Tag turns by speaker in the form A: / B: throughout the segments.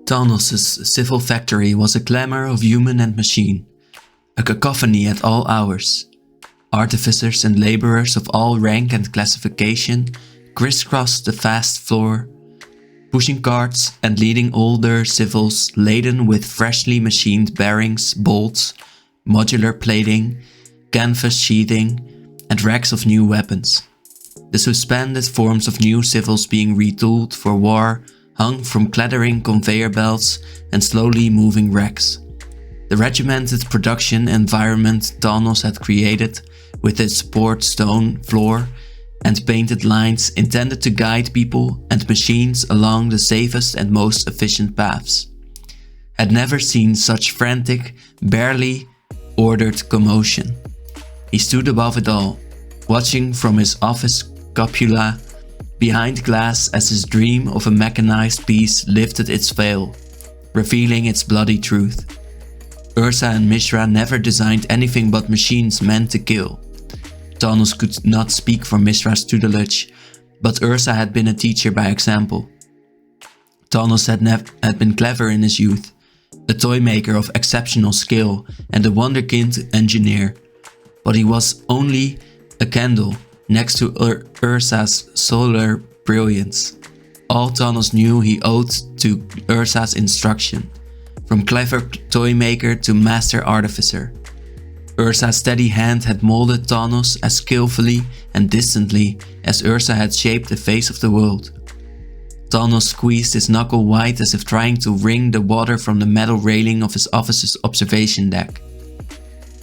A: Thanos' civil factory was a clamor of human and machine, a cacophony at all hours. Artificers and laborers of all rank and classification crisscrossed the vast floor, pushing carts and leading older civils laden with freshly machined bearings, bolts, modular plating, canvas sheathing, and racks of new weapons. The suspended forms of new civils being retooled for war hung from clattering conveyor belts and slowly moving racks. The regimented production environment Thanos had created, with its poured stone floor and painted lines intended to guide people and machines along the safest and most efficient paths, had never seen such frantic, barely ordered commotion. He stood above it all, watching from his office cupola behind glass as his dream of a mechanized beast lifted its veil, revealing its bloody truth. Ursa and Mishra never designed anything but machines meant to kill. Thanos could not speak for Mishra's tutelage, but Ursa had been a teacher by example. Thanos had been clever in his youth, a toy maker of exceptional skill and a wonderkind engineer, but he was only a candle next to Ursa's solar brilliance. All Thanos knew he owed to Ursa's instruction, from clever toy maker to master artificer. Ursa's steady hand had molded Thanos as skillfully and distantly as Ursa had shaped the face of the world. Thanos squeezed his knuckle white as if trying to wring the water from the metal railing of his office's observation deck.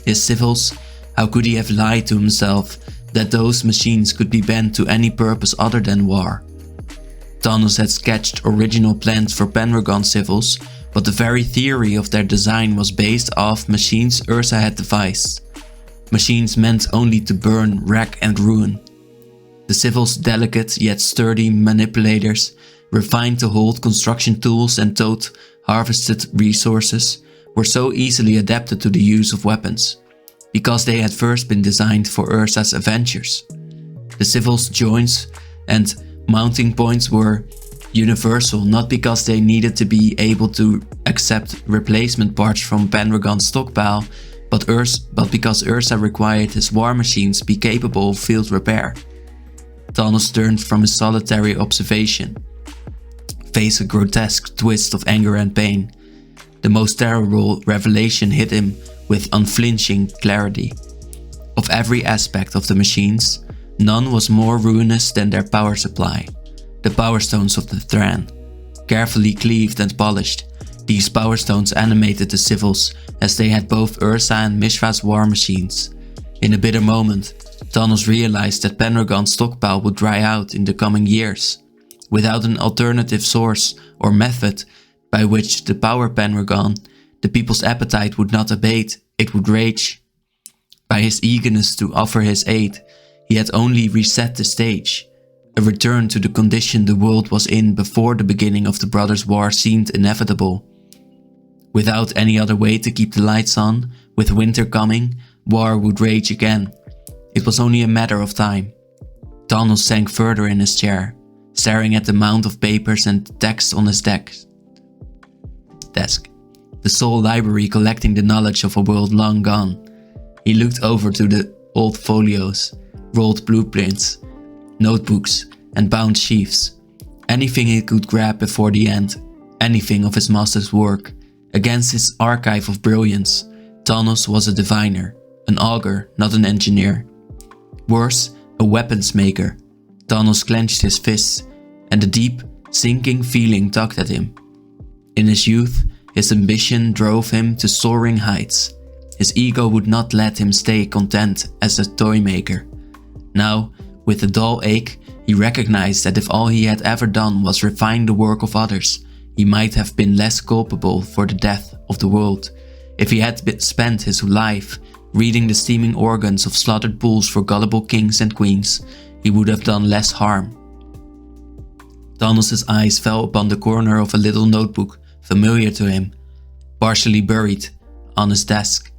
A: His civils, how could he have lied to himself that those machines could be bent to any purpose other than war? Thanos had sketched original plans for Pendragon civils, but the very theory of their design was based off machines Ursa had devised. Machines meant only to burn, wreck and ruin. The civils' delicate yet sturdy manipulators, refined to hold construction tools and tote harvested resources, were so easily adapted to the use of weapons, because they had first been designed for Ursa's adventures. The civils' joints and mounting points were universal, not because they needed to be able to accept replacement parts from Pendragon's stockpile, but because Ursa required his war machines be capable of field repair. Thanos turned from his solitary observation, faced a grotesque twist of anger and pain. The most terrible revelation hit him with unflinching clarity. Of every aspect of the machines, none was more ruinous than their power supply. The power stones of the Thran. Carefully cleaved and polished, these power stones animated the civils as they had both Ursa and Mishra's war machines. In a bitter moment, Thanos realized that Pendragon's stockpile would dry out in the coming years. Without an alternative source or method by which to power Pendragon, the people's appetite would not abate, it would rage. By his eagerness to offer his aid, he had only reset the stage. A return to the condition the world was in before the beginning of the Brothers' War seemed inevitable. Without any other way to keep the lights on, with winter coming, war would rage again. It was only a matter of time. Thanos sank further in his chair, staring at the mound of papers and text on his desk. The sole library collecting the knowledge of a world long gone. He looked over to the old folios, rolled blueprints, notebooks and bound sheaths. Anything he could grab before the end, anything of his master's work. Against his archive of brilliance, Thanos was a diviner, an augur, not an engineer. Worse, a weapons maker. Thanos clenched his fists, and a deep, sinking feeling tugged at him. In his youth, his ambition drove him to soaring heights. His ego would not let him stay content as a toy maker. Now, with a dull ache, he recognized that if all he had ever done was refine the work of others, he might have been less culpable for the death of the world. If he had spent his life reading the steaming organs of slaughtered bulls for gullible kings and queens, he would have done less harm. Thanos' eyes fell upon the corner of a little notebook familiar to him, partially buried on his desk.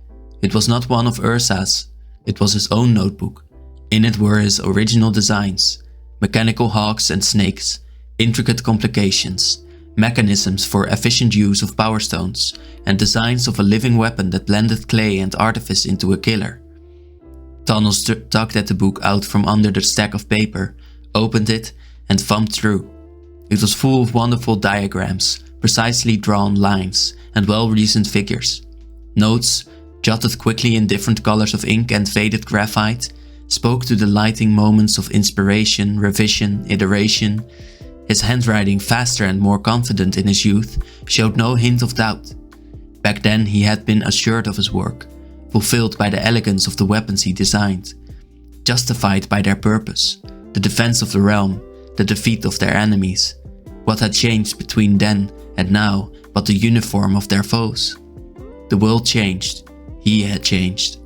A: It was not one of Ursa's, it was his own notebook. In it were his original designs, mechanical hawks and snakes, intricate complications, mechanisms for efficient use of power stones, and designs of a living weapon that blended clay and artifice into a killer. Thanos tugged at the book out from under the stack of paper, opened it, and thumbed through. It was full of wonderful diagrams, precisely drawn lines, and well-reasoned figures. Notes, jotted quickly in different colors of ink and faded graphite, spoke to the lighting moments of inspiration, revision, iteration. His handwriting, faster and more confident in his youth, showed no hint of doubt. Back then he had been assured of his work, fulfilled by the elegance of the weapons he designed, justified by their purpose, the defense of the realm, the defeat of their enemies. What had changed between then and now but the uniform of their foes? The world changed. He had changed.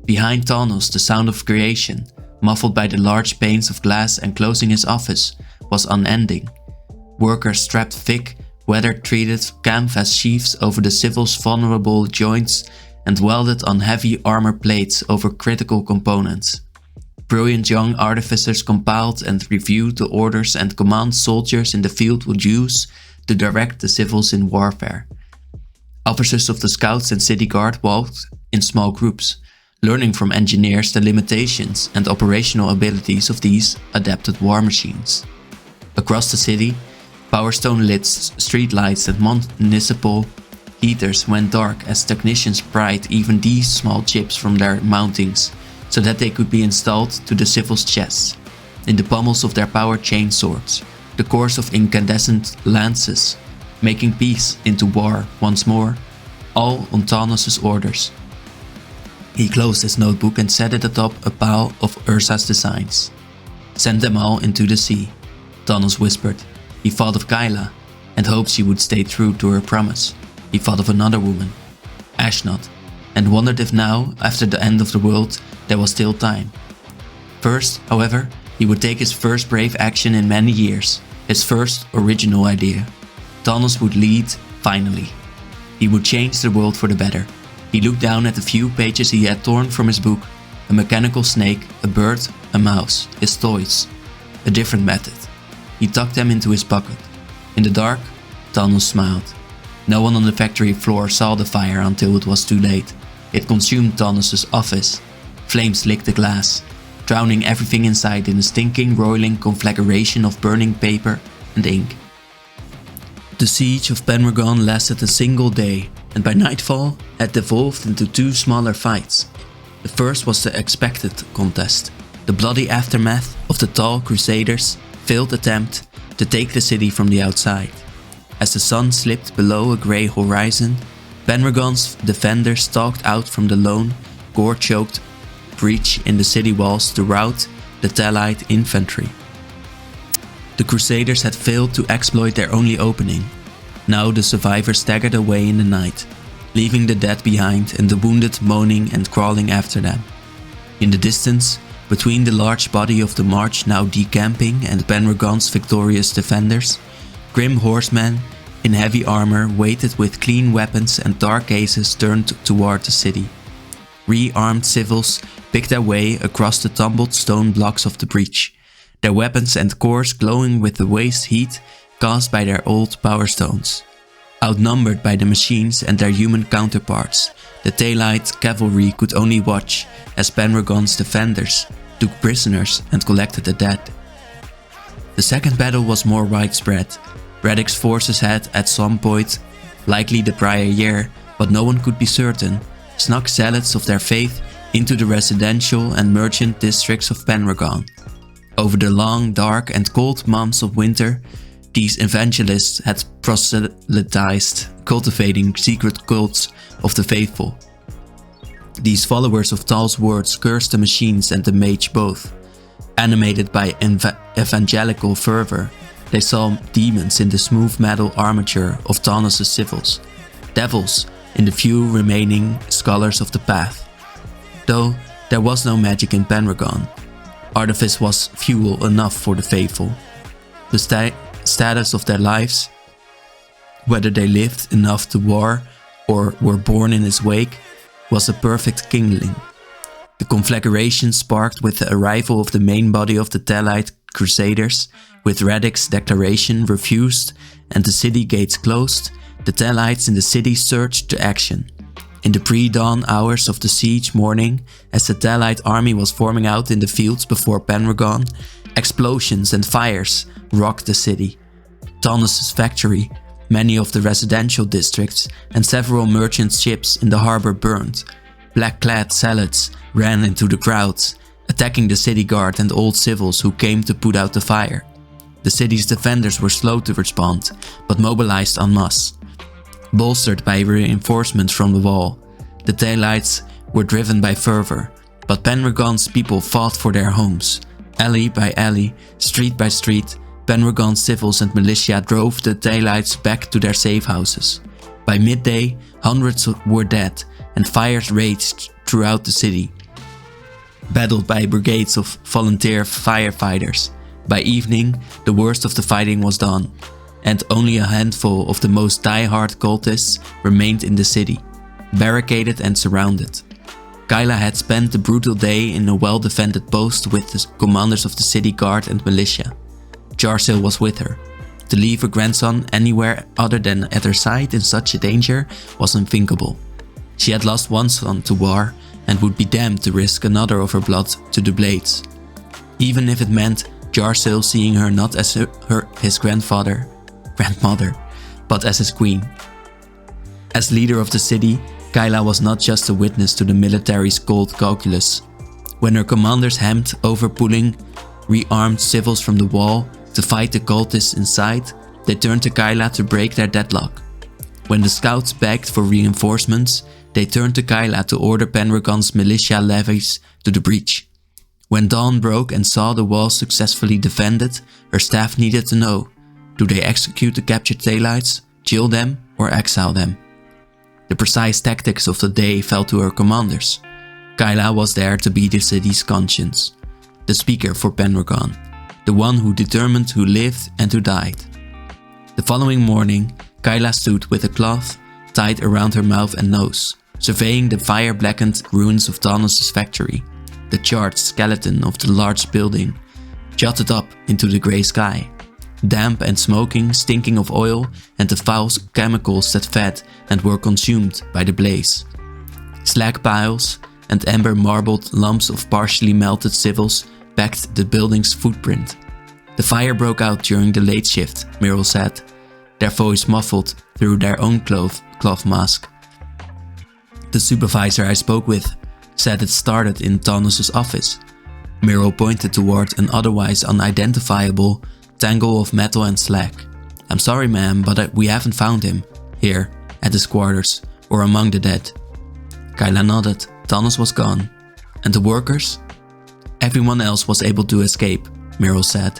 A: Behind Thanos, the sound of creation, muffled by the large panes of glass enclosing his office, was unending. Workers strapped thick, weather-treated canvas sheaths over the civil's vulnerable joints and welded on heavy armor plates over critical components. Brilliant young artificers compiled and reviewed the orders and commands soldiers in the field would use to direct the civils in warfare. Officers of the Scouts and City Guard walked in small groups, learning from engineers the limitations and operational abilities of these adapted war machines. Across the city, Power Stone lit streetlights and municipal heaters went dark as technicians pried even these small chips from their mountings so that they could be installed to the civils' chests, in the pommels of their power chain swords, the cores of incandescent lances, making peace into war once more, all on Thanos' orders. He closed his notebook and set it atop a pile of Ursa's designs. "Send them all into the sea," Thanos whispered. He thought of Kyla, and hoped she would stay true to her promise. He thought of another woman, Ashnod, and wondered if now, after the end of the world, there was still time. First, however, he would take his first brave action in many years, his first original idea. Thanos would lead, finally. He would change the world for the better. He looked down at the few pages he had torn from his book, a mechanical snake, a bird, a mouse, his toys. A different method. He tucked them into his pocket. In the dark, Thanos smiled. No one on the factory floor saw the fire until it was too late. It consumed Thanos' office. Flames licked the glass, drowning everything inside in a stinking, roiling conflagration of burning paper and ink. The siege of Pendragon lasted a single day, and by nightfall had devolved into two smaller fights. The first was the expected contest, the bloody aftermath of the tall Crusaders' failed attempt to take the city from the outside. As the sun slipped below a grey horizon, Pendragon's defenders stalked out from the lone, gore-choked breach in the city walls to rout the Tellite infantry. The Crusaders had failed to exploit their only opening. Now the survivors staggered away in the night, leaving the dead behind and the wounded moaning and crawling after them. In the distance, between the large body of the march now decamping and Pendragon's victorious defenders, grim horsemen in heavy armor waited with clean weapons and dark gaze turned toward the city. Re-armed civils picked their way across the tumbled stone blocks of the breach, their weapons and cores glowing with the waste heat caused by their old power stones. Outnumbered by the machines and their human counterparts, the Tellite cavalry could only watch as Pendragon's defenders took prisoners and collected the dead. The second battle was more widespread. Radix forces had, at some point, likely the prior year, but no one could be certain, snuck zealots of their faith into the residential and merchant districts of Pendragon. Over the long, dark and cold months of winter, these evangelists had proselytized, cultivating secret cults of the faithful. These followers of Tal's words cursed the machines and the mage both. Animated by evangelical fervor, they saw demons in the smooth metal armature of Thanos' civils, devils in the few remaining scholars of the path. Though there was no magic in Pendragon, artifice was fuel enough for the faithful. The status of their lives, whether they lived enough to war or were born in his wake, was a perfect kindling. The conflagration sparked with the arrival of the main body of the Tellite Crusaders, with Radix's declaration refused and the city gates closed, the Tellites in the city surged to action. In the pre-dawn hours of the siege morning, as the Tellite army was forming out in the fields before Penregon, explosions and fires rocked the city. Taunus' factory, many of the residential districts, and several merchant ships in the harbor burned. Black-clad zealots ran into the crowds, attacking the city guard and old civils who came to put out the fire. The city's defenders were slow to respond, but mobilized en masse. Bolstered by reinforcements from the wall, the Tellites were driven by fervor, but Penregon's people fought for their homes. Alley by alley, street by street, Penregon's civils and militia drove the Tellites back to their safe houses. By midday, hundreds were dead, and fires raged throughout the city, battled by brigades of volunteer firefighters. By evening, the worst of the fighting was done, and only a handful of the most die-hard cultists remained in the city, barricaded and surrounded. Kyla had spent the brutal day in a well-defended post with the commanders of the city guard and militia. Jarsil was with her. To leave her grandson anywhere other than at her side in such a danger was unthinkable. She had lost one son to war and would be damned to risk another of her blood to the blades, even if it meant Jarsil seeing her not as his grandmother, but as his queen. As leader of the city, Kyla was not just a witness to the military's cold calculus. When her commanders hemmed over pulling rearmed civils from the wall to fight the cultists inside, they turned to Kyla to break their deadlock. When the scouts begged for reinforcements, they turned to Kyla to order Penregon's militia levies to the breach. When dawn broke and saw the walls successfully defended, her staff needed to know: do they execute the captured Tellites, jail them, or exile them? The precise tactics of the day fell to her commanders. Kyla was there to be the city's conscience, the speaker for Penregon, the one who determined who lived and who died. The following morning, Kyla stood with a cloth tied around her mouth and nose, surveying the fire-blackened ruins of Taunus' factory. The charred skeleton of the large building jutted up into the grey sky, damp and smoking, stinking of oil and the foul chemicals that fed and were consumed by the blaze. Slag piles and amber marbled lumps of partially melted civils backed the building's footprint. The fire broke out during the late shift, Myrrell said, their voice muffled through their own cloth mask. The supervisor I spoke with said it started in Taunus' office. Myrrell pointed toward an otherwise unidentifiable tangle of metal and slag. I'm sorry, ma'am, but we haven't found him here at his quarters or among the dead. Kyla nodded. Taunus was gone. And the workers? Everyone else was able to escape, Myrrell said.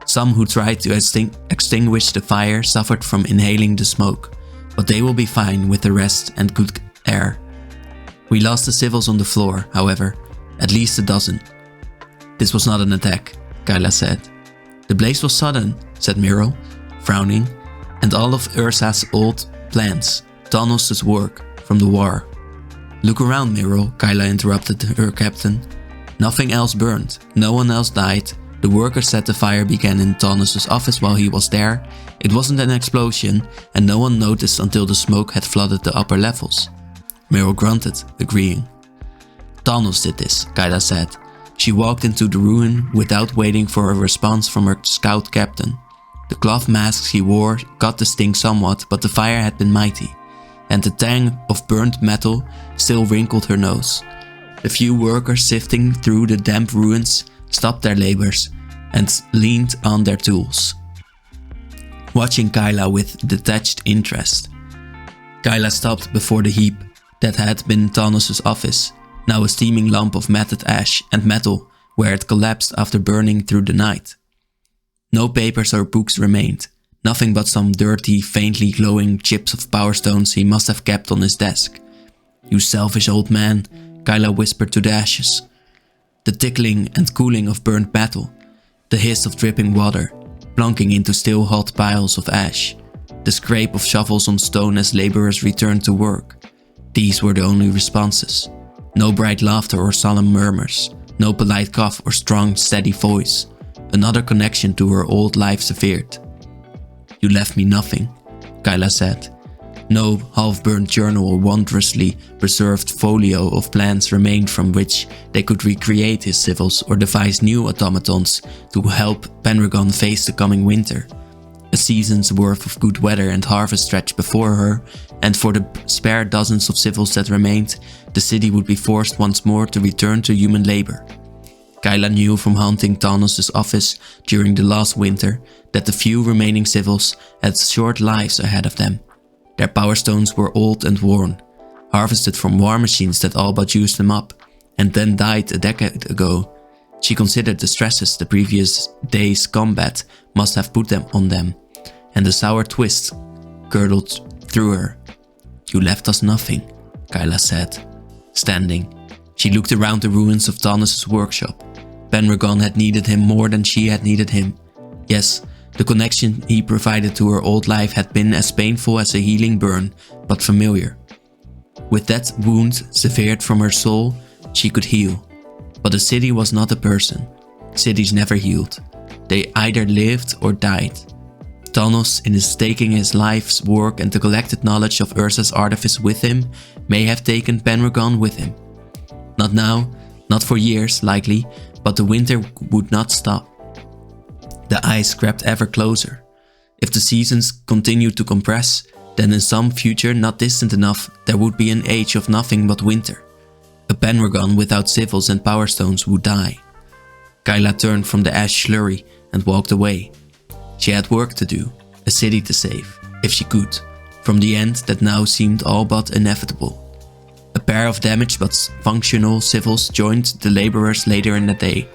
A: Some who tried to extinguish the fire suffered from inhaling the smoke, but they will be fine with the rest and good air. We lost the civils on the floor, however, at least a dozen. This was not an attack, Kyla said. The blaze was sudden, said Myrrell, frowning, and all of Ursa's old plans, Taunus' work from the war. Look around, Myrrell, Kyla interrupted her captain. Nothing else burned, no one else died. The workers said the fire began in Taunus' office while he was there. It wasn't an explosion, and no one noticed until the smoke had flooded the upper levels. Myrrell grunted, agreeing. Taunus did this, Kyla said. She walked into the ruin without waiting for a response from her scout captain. The cloth masks he wore cut the sting somewhat, but the fire had been mighty, and the tang of burnt metal still wrinkled her nose. The few workers sifting through the damp ruins stopped their labors and leaned on their tools, watching Kyla with detached interest. Kyla stopped before the heap that had been Taunus' office, now a steaming lump of matted ash and metal where it collapsed after burning through the night. No papers or books remained, nothing but some dirty, faintly glowing chips of power stones he must have kept on his desk. You selfish old man, Kyla whispered to the ashes. The tickling and cooling of burnt metal, the hiss of dripping water, plunking into still hot piles of ash, the scrape of shovels on stone as laborers returned to work. These were the only responses. No bright laughter or solemn murmurs, no polite cough or strong, steady voice. Another connection to her old life severed. You left me nothing, Kyla said. No half-burned journal or wondrously preserved folio of plans remained from which they could recreate his civils or devise new automatons to help Penregon face the coming winter. A season's worth of good weather and harvest stretched before her, and for the spare dozens of civils that remained, the city would be forced once more to return to human labor. Kyla knew from haunting Tanos' office during the last winter that the few remaining civils had short lives ahead of them. Their power stones were old and worn, harvested from war machines that all but used them up, and then died a decade ago. She considered the stresses the previous day's combat must have put them on them, and the sour twist curdled through her. You left us nothing, Kyla said. Standing, she looked around the ruins of Tanos' workshop. Penregon had needed him more than she had needed him. Yes, the connection he provided to her old life had been as painful as a healing burn, but familiar. With that wound severed from her soul, she could heal. But the city was not a person. Cities never healed. They either lived or died. Tanos, in his taking his life's work and the collected knowledge of Urza's artifice with him, may have taken Penregon with him. Not now, not for years likely, but the winter would not stop. The ice crept ever closer. If the seasons continued to compress, then in some future not distant enough, there would be an age of nothing but winter. A Penregon without civils and power stones would die. Kyla turned from the ash slurry and walked away. She had work to do, a city to save, if she could, from the end that now seemed all but inevitable. A pair of damaged but functional civils joined the laborers later in the day,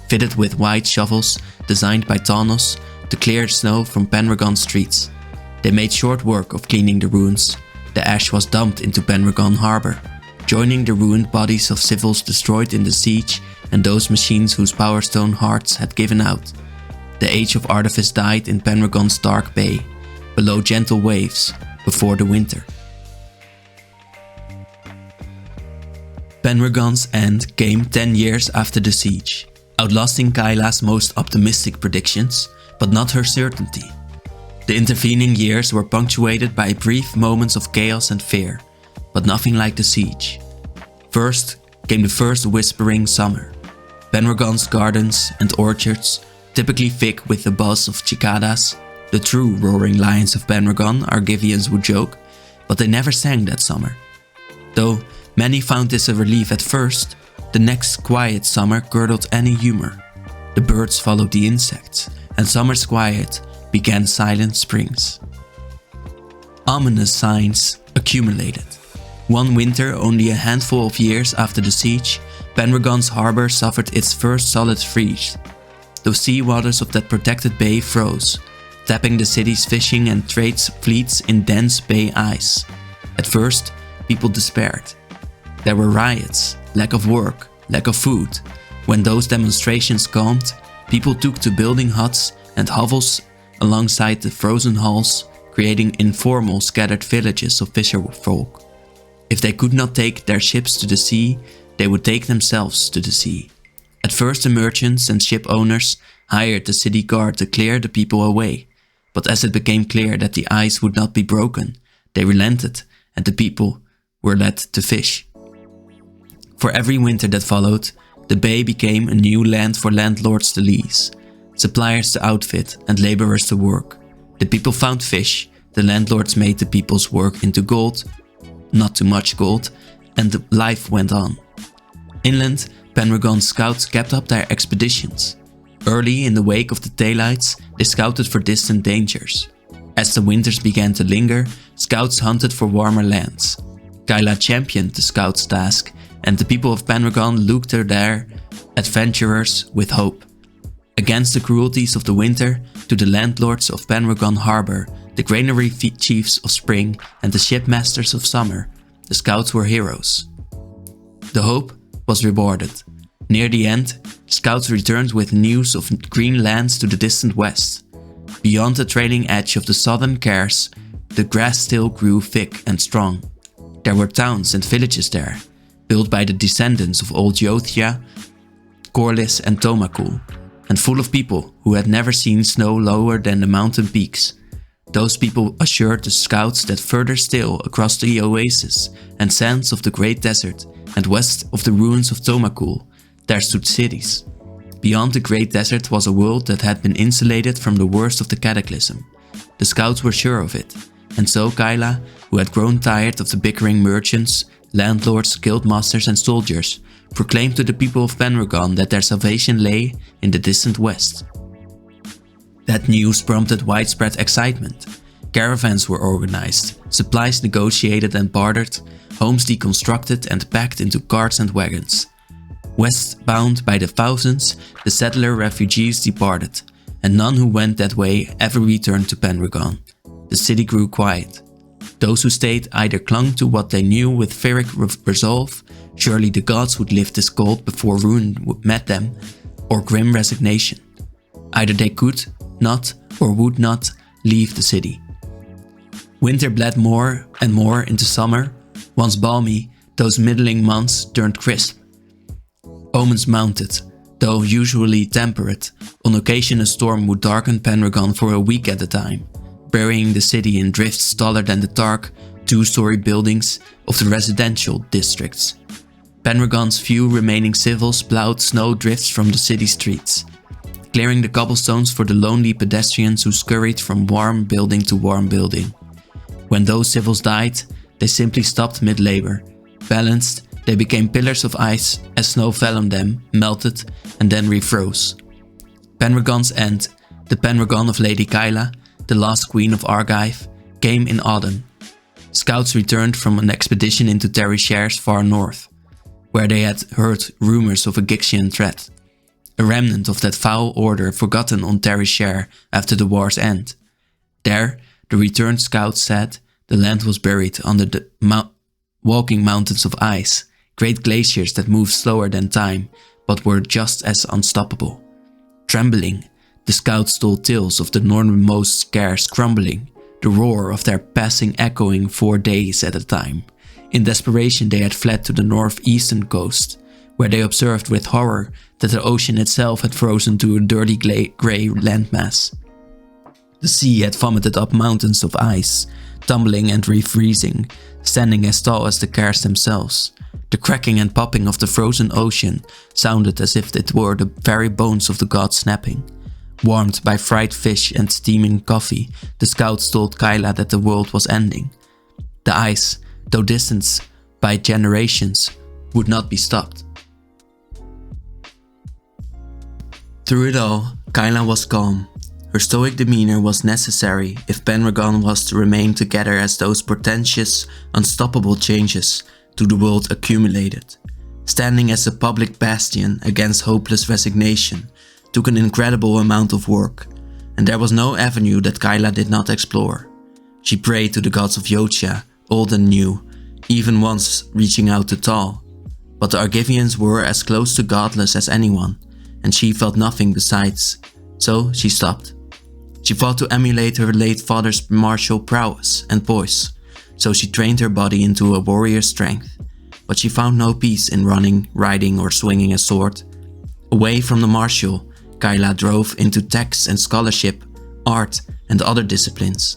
A: fitted with wide shovels designed by Tanos to clear snow from Penregon streets. They made short work of cleaning the ruins. The ash was dumped into Penregon harbor, joining the ruined bodies of civils destroyed in the siege and those machines whose power stone hearts had given out. The age of artifice died in Penregon's dark bay, below gentle waves, before the winter. Penregon's end came 10 years after the siege, outlasting Kyla's most optimistic predictions, but not her certainty. The intervening years were punctuated by brief moments of chaos and fear, but nothing like the siege. First came the first whispering summer. Penregon's gardens and orchards, typically thick with the buzz of cicadas, the true roaring lions of Penregon, Argivians would joke, but they never sang that summer. Though many found this a relief at first, the next quiet summer curdled any humor. The birds followed the insects, and summer's quiet began silent springs. Ominous signs accumulated. One winter, only a handful of years after the siege, Penregon's harbor suffered its first solid freeze. The sea waters of that protected bay froze, tapping the city's fishing and trade fleets in dense bay ice. At first, people despaired. There were riots, lack of work, lack of food. When those demonstrations calmed, people took to building huts and hovels alongside the frozen hulls, creating informal scattered villages of fisherfolk. If they could not take their ships to the sea, they would take themselves to the sea. At first the merchants and ship owners hired the city guard to clear the people away, but as it became clear that the ice would not be broken, they relented and the people were let to fish. For every winter that followed, the bay became a new land for landlords to lease, suppliers to outfit and laborers to work. The people found fish, the landlords made the people's work into gold, not too much gold, and the life went on. Inland, Penregon scouts kept up their expeditions. Early in the wake of the daylights, they scouted for distant dangers. As the winters began to linger, scouts hunted for warmer lands. Kyla championed the scouts' task, and the people of Penregon looked to their adventurers with hope. Against the cruelties of the winter, to the landlords of Penregon Harbor, the granary chiefs of spring, and the shipmasters of summer, the scouts were heroes. The hope was rewarded. Near the end, scouts returned with news of green lands to the distant west. Beyond the trailing edge of the southern Kers, the grass still grew thick and strong. There were towns and villages there, built by the descendants of old Jothia, Corlys and Tomakul, and full of people who had never seen snow lower than the mountain peaks. Those people assured the scouts that further still across the oasis and sands of the Great Desert and west of the ruins of Tomakul, there stood cities. Beyond the Great Desert was a world that had been insulated from the worst of the cataclysm. The scouts were sure of it, and so Kyla, who had grown tired of the bickering merchants, landlords, guildmasters and soldiers, proclaimed to the people of Penregon that their salvation lay in the distant west. That news prompted widespread excitement. Caravans were organized, supplies negotiated and bartered, homes deconstructed and packed into carts and wagons. Westbound by the thousands, the settler refugees departed, and none who went that way ever returned to Penregon. The city grew quiet. Those who stayed either clung to what they knew with ferric resolve, surely the gods would lift this cold before ruin met them, or grim resignation. Either they could not or would not leave the city. Winter bled more and more into summer. Once balmy, those middling months turned crisp. Omens mounted, though usually temperate. On occasion a storm would darken Penregon for a week at a time, burying the city in drifts taller than the dark, two-story buildings of the residential districts. Penregon's few remaining civils plowed snow drifts from the city streets, clearing the cobblestones for the lonely pedestrians who scurried from warm building to warm building. When those civils died, they simply stopped mid-labor. Balanced, they became pillars of ice as snow fell on them, melted, and then refroze. Penregon's end, the Penregon of Lady Kyla, the last queen of Argive, came in autumn. Scouts returned from an expedition into Terry-Shares far north, where they had heard rumors of a Gixian threat, a remnant of that foul order forgotten on Terry-Share after the war's end. There, the returned scouts said, the land was buried under the walking mountains of ice, great glaciers that moved slower than time, but were just as unstoppable. Trembling, the scouts told tales of the northernmost scarce crumbling, the roar of their passing echoing 4 days at a time. In desperation they had fled to the northeastern coast, where they observed with horror that the ocean itself had frozen to a dirty grey landmass. The sea had vomited up mountains of ice, tumbling and refreezing, standing as tall as the Cares themselves. The cracking and popping of the frozen ocean sounded as if it were the very bones of the gods snapping. Warmed by fried fish and steaming coffee, the scouts told Kyla that the world was ending. The ice, though distanced by generations, would not be stopped. Through it all, Kyla was calm. Her stoic demeanor was necessary if Penregon was to remain together as those portentous, unstoppable changes to the world accumulated. Standing as a public bastion against hopeless resignation took an incredible amount of work, and there was no avenue that Kyla did not explore. She prayed to the gods of Yotia, old and new, even once reaching out to Tal. But the Argivians were as close to godless as anyone, and she felt nothing besides, so she stopped. She fought to emulate her late father's martial prowess and poise, so she trained her body into a warrior's strength. But she found no peace in running, riding or swinging a sword. Away from the martial, Kyla drove into texts and scholarship, art and other disciplines.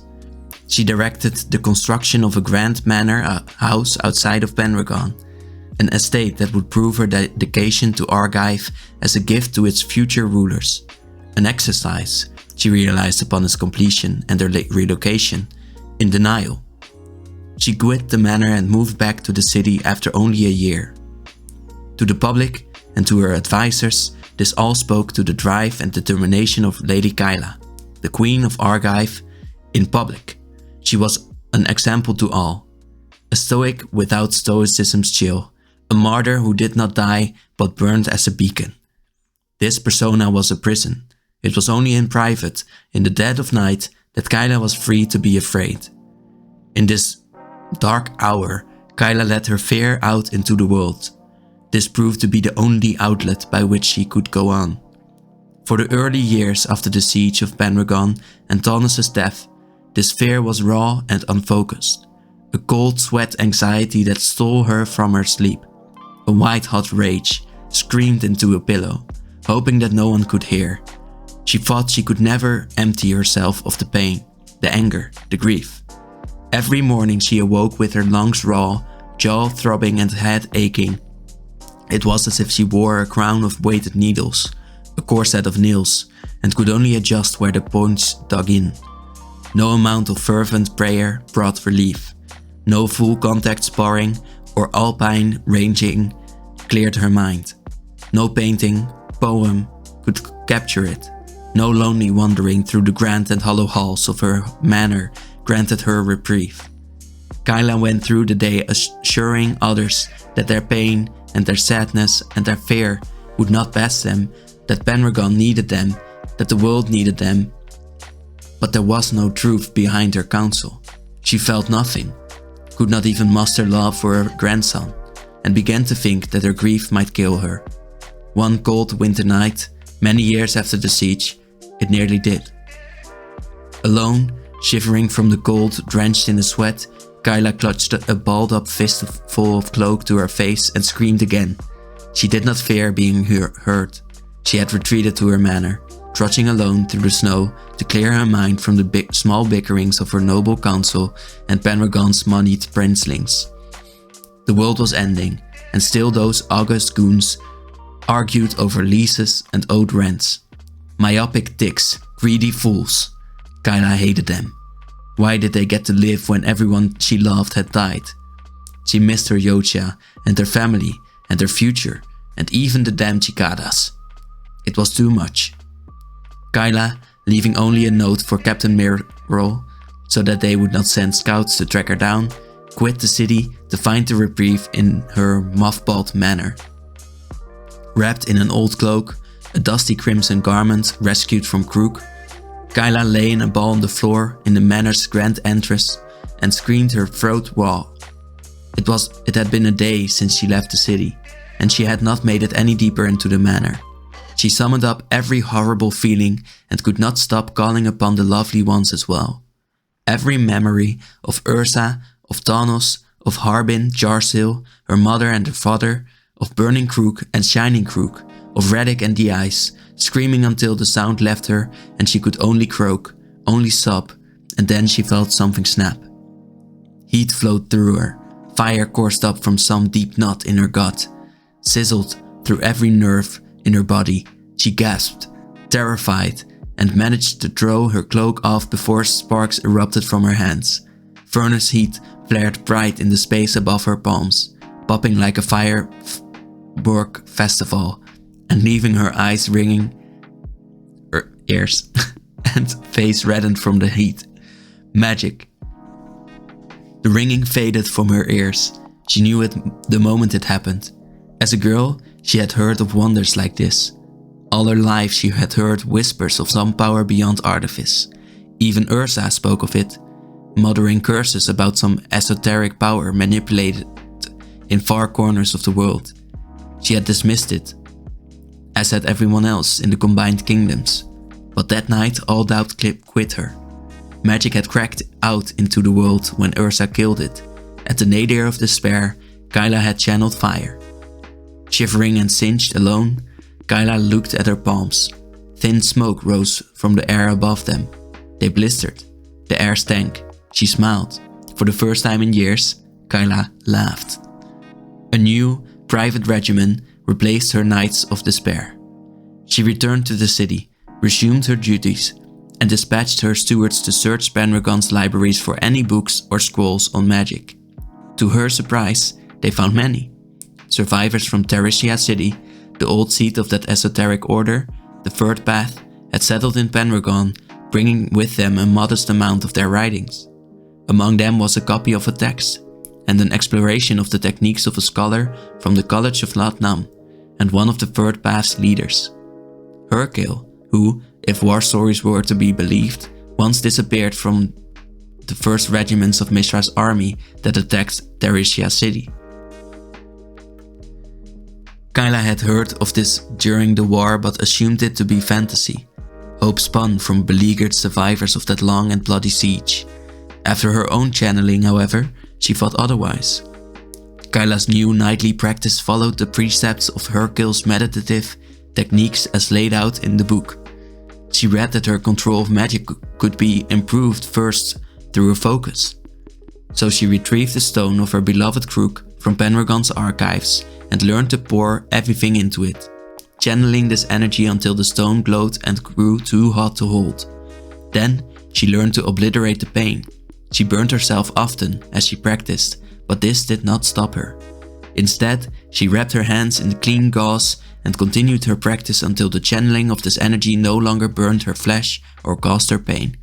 A: She directed the construction of a grand manor house outside of Penregon, an estate that would prove her dedication to Argive as a gift to its future rulers. An exercise, she realized upon its completion and their relocation, in denial. She quit the manor and moved back to the city after only a year. To the public and to her advisors, this all spoke to the drive and determination of Lady Kyla, the Queen of Argive, in public. She was an example to all. A stoic without stoicism's chill, a martyr who did not die but burned as a beacon. This persona was a prison. It was only in private, in the dead of night, that Kyla was free to be afraid. In this dark hour, Kyla let her fear out into the world. This proved to be the only outlet by which she could go on. For the early years after the siege of Penregon and Taunus's death, this fear was raw and unfocused. A cold sweat anxiety that stole her from her sleep. A white-hot rage screamed into a pillow, hoping that no one could hear. She thought she could never empty herself of the pain. the anger, the grief. Every morning she awoke with her lungs raw, jaw throbbing and head aching. It was as if she wore a crown of weighted needles, a corset of nails, and could only adjust where the points dug in. No amount of fervent prayer brought relief. No full contact sparring or alpine ranging cleared her mind. No painting, poem could capture it. No lonely wandering through the grand and hollow halls of her manor granted her reprieve. Kyla went through the day assuring others that their pain and their sadness and their fear would not pass them, that Pendragon needed them, that the world needed them. But there was no truth behind her counsel. She felt nothing, could not even muster love for her grandson, and began to think that her grief might kill her. One cold winter night, many years after the siege, it nearly did. Alone, shivering from the cold, drenched in the sweat, Kyla clutched a balled-up fist full of cloak to her face and screamed again. She did not fear being hurt. She had retreated to her manor, trudging alone through the snow to clear her mind from the small bickerings of her noble council and Pendragon's moneyed princelings. The world was ending, and still those august goons argued over leases and owed rents. Myopic dicks, greedy fools. Kyla hated them. Why did they get to live when everyone she loved had died? She missed her Yotia and her family and her future and even the damn cicadas. It was too much. Kyla, leaving only a note for Captain Mirrol so that they would not send scouts to track her down, quit the city to find the reprieve in her mothballed manor. Wrapped in an old cloak, a dusty crimson garment rescued from Crook, Kyla lay in a ball on the floor in the manor's grand entrance and screamed her throat raw. It had been a day since she left the city, and she had not made it any deeper into the manor. She summoned up every horrible feeling and could not stop calling upon the lovely ones as well. Every memory of Ursa, of Thanos, of Harbin, Jarsil, her mother and her father, of Burning Crook and Shining Crook, of Reddick and the Ice, screaming until the sound left her and she could only croak, only sob, and then she felt something snap. Heat flowed through her, fire coursed up from some deep knot in her gut, sizzled through every nerve in her body. She gasped, terrified, and managed to throw her cloak off before sparks erupted from her hands. Furnace heat flared bright in the space above her palms, popping like a firework festival, and leaving her eyes ringing, her ears, and face reddened from the heat. Magic. The ringing faded from her ears. She knew it the moment it happened. As a girl, she had heard of wonders like this. All her life she had heard whispers of some power beyond artifice. Even Ursa spoke of it, muttering curses about some esoteric power manipulated in far corners of the world. She had dismissed it, as had everyone else in the combined kingdoms. But that night all doubt quit her. Magic had cracked out into the world when Ursa killed it. At the nadir of despair, Kyla had channeled fire. Shivering and singed alone, Kyla looked at her palms. Thin smoke rose from the air above them. They blistered. The air stank. She smiled. For the first time in years, Kyla laughed. A new, private regimen replaced her nights of despair. She returned to the city, resumed her duties, and dispatched her stewards to search Pendragon's libraries for any books or scrolls on magic. To her surprise, they found many. Survivors from Teresia City, the old seat of that esoteric order, the Third Path, had settled in Pendragon, bringing with them a modest amount of their writings. Among them was a copy of a text, and an exploration of the techniques of a scholar from the College of Latnam, and one of the Third Path's leaders. Hercule, who, if war stories were to be believed, once disappeared from the first regiments of Mishra's army that attacked Teresia City. Kyla had heard of this during the war but assumed it to be fantasy. Hope spun from beleaguered survivors of that long and bloody siege. After her own channeling, however, she thought otherwise. Kyla's new nightly practice followed the precepts of Hercule's meditative techniques as laid out in the book. She read that her control of magic could be improved first through her focus. So she retrieved the stone of her beloved crook from Pendragon's archives and learned to pour everything into it, channeling this energy until the stone glowed and grew too hot to hold. Then she learned to obliterate the pain. She burned herself often as she practiced, but this did not stop her. Instead, she wrapped her hands in clean gauze and continued her practice until the channeling of this energy no longer burned her flesh or caused her pain.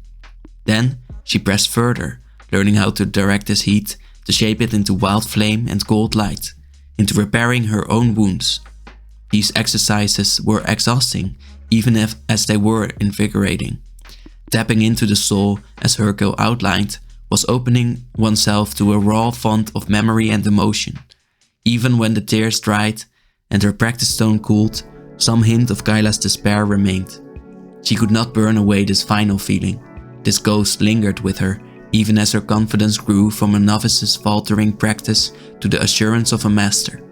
A: Then she pressed further, learning how to direct this heat, to shape it into wild flame and cold light, into repairing her own wounds. These exercises were exhausting, even as they were invigorating. Tapping into the soul, as Hercule outlined, was opening oneself to a raw font of memory and emotion. Even when the tears dried and her practice stone cooled, some hint of Kyla's despair remained. She could not burn away this final feeling. This ghost lingered with her, even as her confidence grew from a novice's faltering practice to the assurance of a master.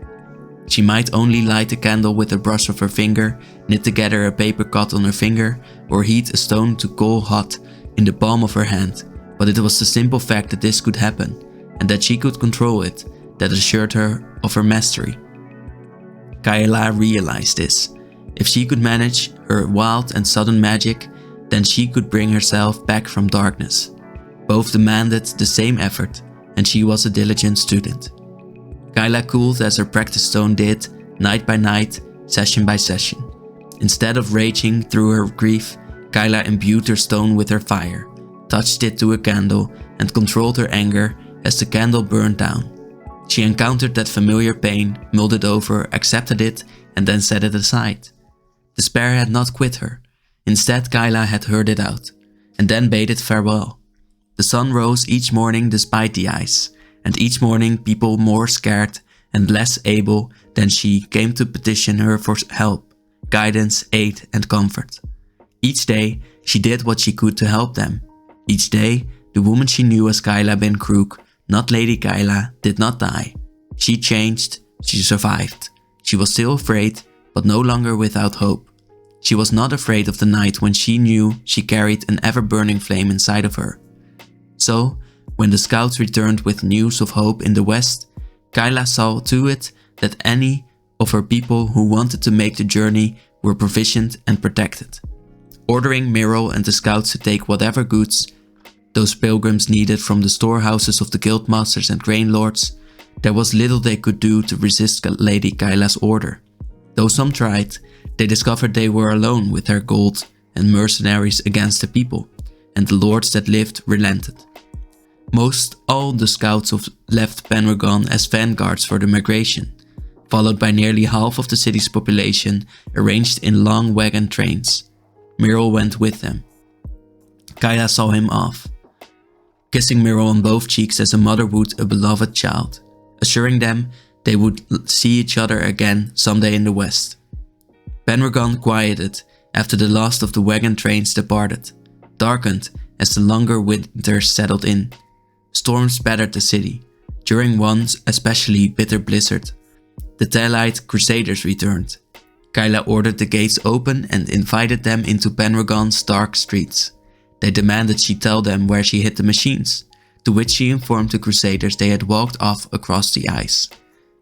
A: She might only light a candle with the brush of her finger, knit together a paper cut on her finger, or heat a stone to coal hot in the palm of her hand, but it was the simple fact that this could happen, and that she could control it, that assured her of her mastery. Kyla realized this. If she could manage her wild and sudden magic, then she could bring herself back from darkness. Both demanded the same effort, and she was a diligent student. Kyla cooled as her practice stone did, night by night, session by session. Instead of raging through her grief, Kyla imbued her stone with her fire, touched it to a candle, and controlled her anger as the candle burned down. She encountered that familiar pain, mulled it over, accepted it, and then set it aside. Despair had not quit her. Instead, Kyla had heard it out, and then bade it farewell. The sun rose each morning despite the ice, and each morning people more scared and less able than she came to petition her for help, guidance, aid, and comfort. Each day, she did what she could to help them. Each day, the woman she knew as Kyla Ben Crook, not Lady Kyla, did not die. She changed, she survived. She was still afraid, but no longer without hope. She was not afraid of the night when she knew she carried an ever-burning flame inside of her. So, when the scouts returned with news of hope in the west, Kyla saw to it that any of her people who wanted to make the journey were provisioned and protected. Ordering Myrrel and the scouts to take whatever goods those pilgrims needed from the storehouses of the guildmasters and grain lords, there was little they could do to resist Lady Kyla's order. Though some tried, they discovered they were alone with their gold and mercenaries against the people, and the lords that lived relented. Most all the scouts left Pendragon as vanguards for the migration, followed by nearly half of the city's population arranged in long wagon trains. Myrrel went with them. Kyla saw him off, kissing Myrrel on both cheeks as a mother would a beloved child, assuring them they would see each other again someday in the west. Pendragon quieted after the last of the wagon trains departed, darkened as the longer winter settled in. Storms battered the city, during one especially bitter blizzard. The Thalite Crusaders returned. Kyla ordered the gates open and invited them into Pendragon's dark streets. They demanded she tell them where she hid the machines, to which she informed the Crusaders they had walked off across the ice.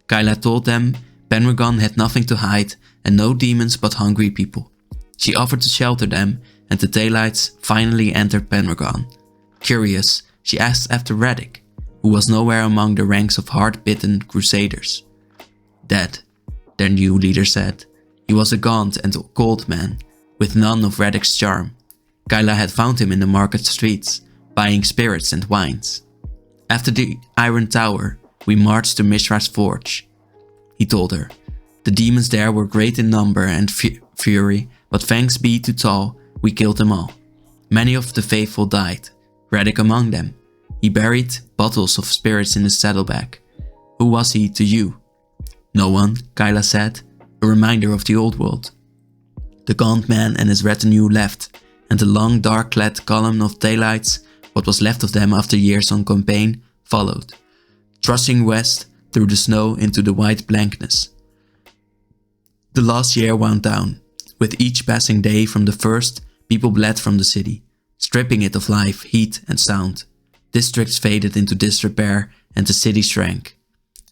A: Kyla told them Pendragon had nothing to hide and no demons but hungry people. She offered to shelter them, and the Thalites finally entered Pendragon. Curious, she asked after Radek, who was nowhere among the ranks of hard-bitten Crusaders. Dead, their new leader said. He was a gaunt and cold man, with none of Radek's charm. Kyla had found him in the market streets, buying spirits and wines. After the Iron Tower, we marched to Mishra's Forge, he told her. The demons there were great in number and fury, but thanks be to Tal, we killed them all. Many of the faithful died, Radek among them. He buried bottles of spirits in his saddlebag. Who was he to you? No one, Kyla said, a reminder of the old world. The gaunt man and his retinue left, and the long dark-clad column of Thalites, what was left of them after years on campaign, followed, thrusting west through the snow into the white blankness. The last year wound down. With each passing day from the first, People bled from the city, stripping it of life, heat and sound. Districts faded into disrepair and the city shrank.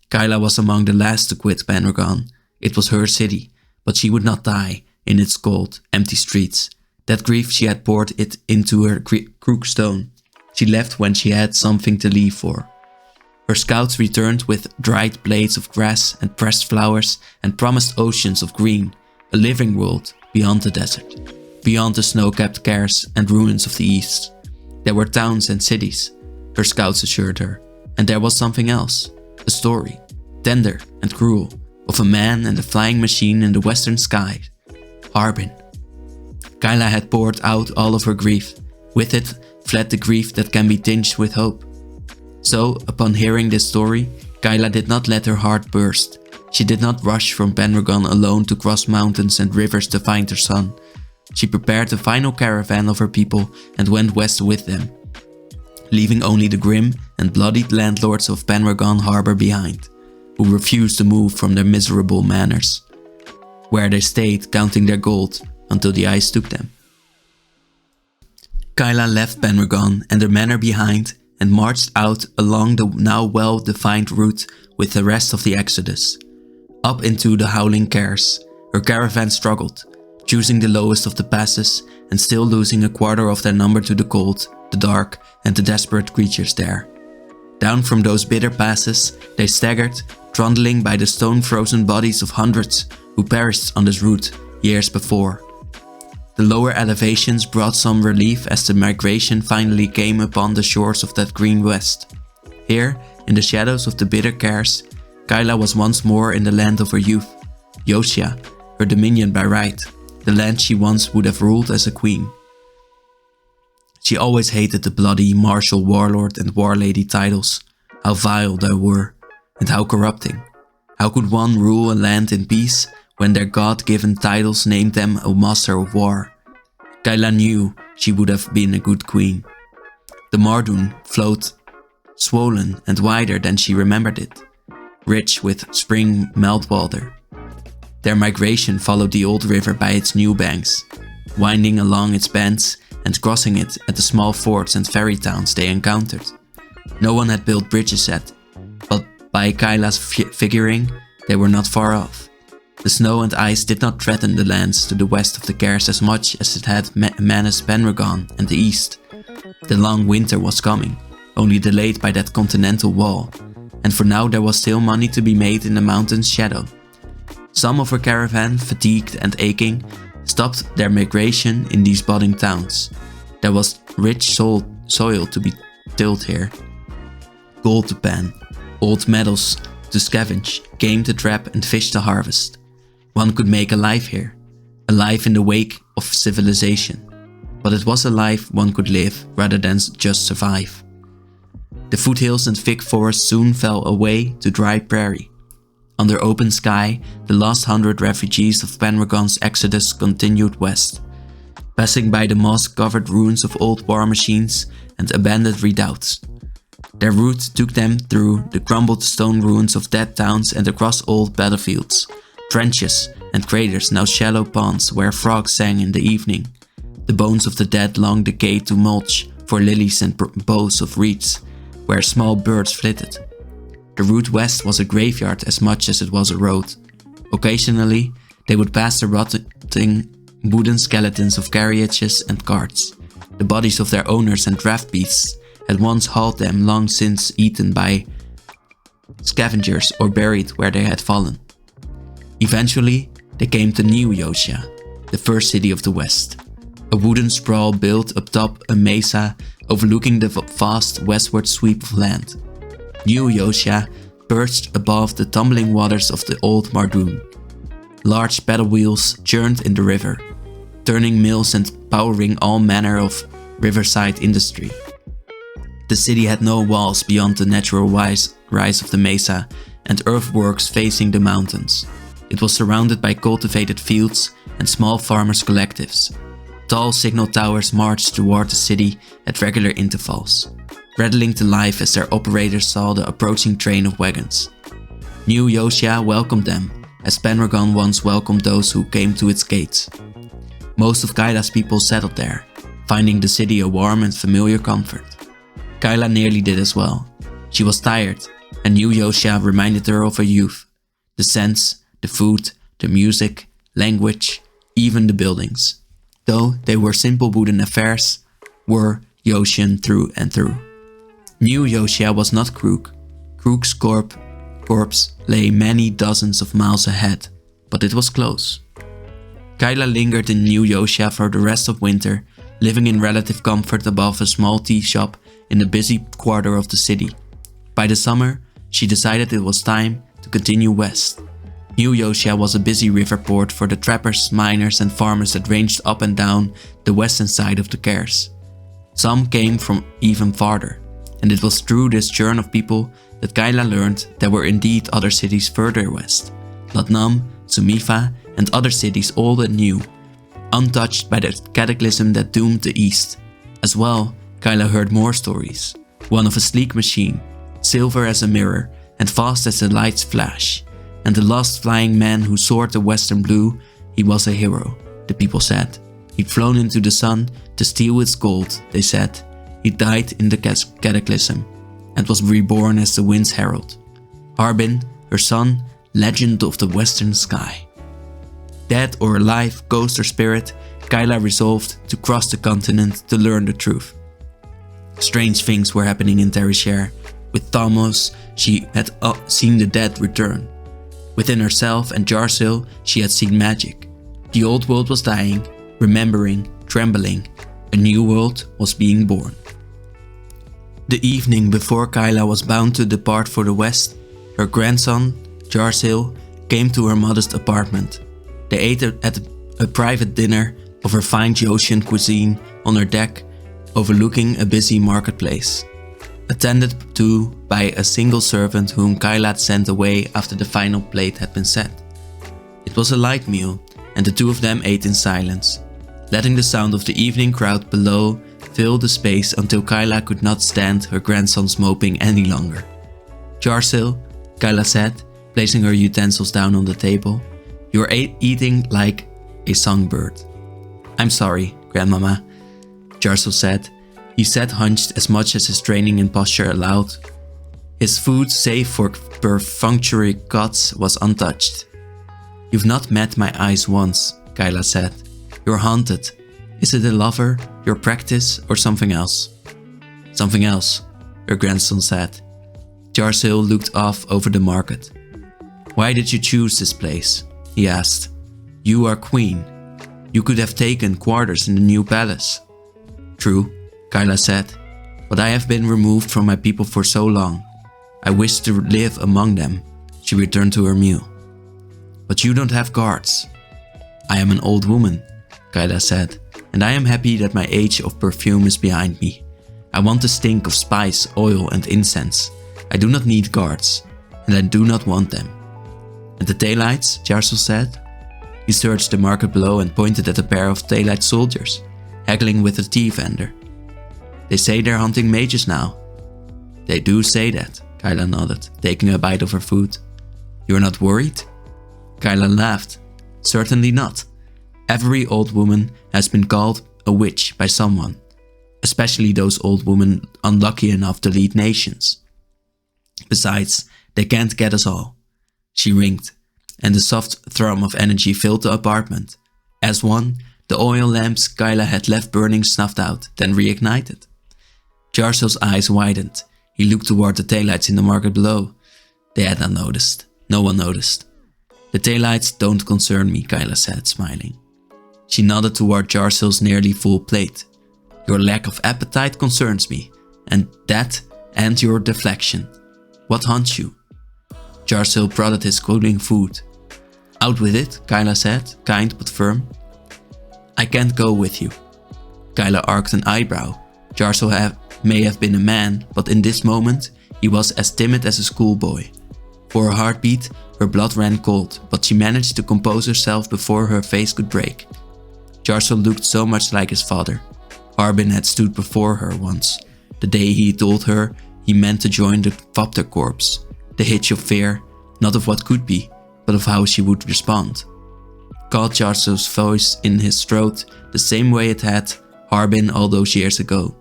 A: Kyla was among the last to quit Pendragon. It was her city, but she would not die in its cold, empty streets. That grief she had poured it into her crook stone. She left when she had something to leave for. Her scouts returned with dried blades of grass and pressed flowers and promised oceans of green, a living world beyond the desert, beyond the snow-capped cares and ruins of the east. There were towns and cities, her scouts assured her, and there was something else, a story, tender and cruel, of a man and a flying machine in the western sky, Harbin. Kyla had poured out all of her grief. With it fled the grief that can be tinged with hope. So, upon hearing this story, Kyla did not let her heart burst. She did not rush from Pendragon alone to cross mountains and rivers to find her son. She prepared the final caravan of her people and went west with them, leaving only the grim and bloodied landlords of Pendragon Harbor behind, who refused to move from their miserable manors, where they stayed counting their gold until the ice took them. Kyla left Pendragon and her manor behind and marched out along the now well-defined route with the rest of the exodus. Up into the howling Cares, her caravan struggled, choosing the lowest of the passes and still losing a quarter of their number to the cold, the dark and the desperate creatures there. Down from those bitter passes, they staggered, trundling by the stone-frozen bodies of hundreds who perished on this route years before. The lower elevations brought some relief as the migration finally came upon the shores of that green west. Here, in the shadows of the bitter Cares, Kyla was once more in the land of her youth, Yotia, her dominion by right, the land she once would have ruled as a queen. She always hated the bloody martial warlord and warlady titles. How vile they were, and how corrupting. How could one rule a land in peace when their god-given titles named them a master of war? Kyla knew she would have been a good queen. The Mardun flowed swollen and wider than she remembered it, rich with spring meltwater. Their migration followed the old river by its new banks, winding along its bends and crossing it at the small forts and ferry towns they encountered. No one had built bridges yet, but by Kyla's figuring, they were not far off. The snow and ice did not threaten the lands to the west of the Cares as much as it had menaced Pendragon and the east. The long winter was coming, only delayed by that continental wall, and for now there was still money to be made in the mountain's shadow. Some of her caravan, fatigued and aching, stopped their migration in these budding towns. There was rich soil to be tilled here, gold to pan, old metals to scavenge, game to trap and fish to harvest. One could make a life here, a life in the wake of civilization, but it was a life one could live rather than just survive. The foothills and thick forests soon fell away to dry prairie. Under open sky, the last 100 refugees of Pendragon's exodus continued west, passing by the moss-covered ruins of old war machines and abandoned redoubts. Their route took them through the crumbled stone ruins of dead towns and across old battlefields, trenches and craters, now shallow ponds where frogs sang in the evening. The bones of the dead long decayed to mulch for lilies and boughs of reeds, where small birds flitted. The route west was a graveyard as much as it was a road. Occasionally, they would pass the rotting wooden skeletons of carriages and carts. The bodies of their owners and draft beasts had once hauled them, long since eaten by scavengers or buried where they had fallen. Eventually, they came to New Yotia, the first city of the west. A wooden sprawl built atop a mesa overlooking the vast westward sweep of land. New Yotia perched above the tumbling waters of the old Mardun. Large paddle wheels churned in the river, turning mills and powering all manner of riverside industry. The city had no walls beyond the natural rise of the mesa and earthworks facing the mountains. It was surrounded by cultivated fields and small farmers' collectives. Tall signal towers marched toward the city at regular intervals, rattling to life as their operators saw the approaching train of wagons. New Yotia welcomed them, as Pendragon once welcomed those who came to its gates. Most of Kyla's people settled there, finding the city a warm and familiar comfort. Kyla nearly did as well. She was tired, and New Yoshia reminded her of her youth. The scents, the food, the music, language, even the buildings. Though they were simple wooden affairs, were Yoshian through and through. New Yoshia was not Krook. Krook's corpse lay many dozens of miles ahead, but it was close. Kyla lingered in New Yoshia for the rest of winter, living in relative comfort above a small tea shop in the busy quarter of the city. By the summer, she decided it was time to continue west. New Yoshia was a busy river port for the trappers, miners and farmers that ranged up and down the western side of the Kers. Some came from even farther, and it was through this churn of people that Kyla learned there were indeed other cities further west. Latnam, Sumifa and other cities old and new, untouched by the cataclysm that doomed the east. As well, Kyla heard more stories. One of a sleek machine, silver as a mirror and fast as the light's flash. And the last flying man who soared the western blue, he was a hero, the people said. He'd flown into the sun to steal its gold, they said. He died in the cataclysm and was reborn as the wind's herald. Harbin, her son, legend of the western sky. Dead or alive, ghost or spirit, Kyla resolved to cross the continent to learn the truth. Strange things were happening in Terishare. With Thamos, she had seen the dead return. Within herself and Jarsil, she had seen magic. The old world was dying, remembering, trembling. A new world was being born. The evening before Kyla was bound to depart for the west, her grandson, Jarsil, came to her modest apartment. They ate at a private dinner of refined Yoshian cuisine on her deck, overlooking a busy marketplace. Attended to by a single servant whom Kyla had sent away after the final plate had been set. It was a light meal, and the two of them ate in silence, letting the sound of the evening crowd below fill the space until Kyla could not stand her grandson's moping any longer. Jarsil, Kyla said, placing her utensils down on the table, "You're eating like a songbird." "I'm sorry, Grandmama," Jarsil said. He sat hunched as much as his training and posture allowed. His food, save for perfunctory cuts, was untouched. "You've not met my eyes once," Kyla said. "You're haunted. Is it a lover, your practice, or something else?" "Something else," her grandson said. Jarsil looked off over the market. "Why did you choose this place?" he asked. "You are queen. You could have taken quarters in the new palace." "True," Kyla said, "but I have been removed from my people for so long. I wish to live among them." She returned to her meal. "But you don't have guards." "I am an old woman," Kyla said, "and I am happy that my age of perfume is behind me. I want the stink of spice, oil and incense. I do not need guards, and I do not want them." "And the Taelites?" Jarsil said. He searched the market below and pointed at a pair of Taelite soldiers, haggling with a tea vendor. "They say they're hunting mages now." "They do say that," Kyla nodded, taking a bite of her food. "You're not worried?" Kyla laughed. "Certainly not. Every old woman has been called a witch by someone, especially those old women unlucky enough to lead nations. Besides, they can't get us all." She winked, and a soft thrum of energy filled the apartment. As one, the oil lamps Kyla had left burning snuffed out, then reignited. Jarsil's eyes widened. He looked toward the Taelites in the market below. They had not noticed. No one noticed. "The Taelites don't concern me," Kyla said, smiling. She nodded toward Jarsil's nearly full plate. "Your lack of appetite concerns me, and that and your deflection. What haunts you?" Jarsil prodded his cooling food. "Out with it," Kyla said, kind but firm. "I can't go with you." Kyla arched an eyebrow. Jarsil may have been a man, but in this moment he was as timid as a schoolboy. For a heartbeat, her blood ran cold, but she managed to compose herself before her face could break. Jarsil looked so much like his father. Harbin had stood before her once, the day he told her he meant to join the Thopter Corps. The hitch of fear, not of what could be, but of how she would respond. caught Jarso's voice in his throat the same way it had Harbin all those years ago.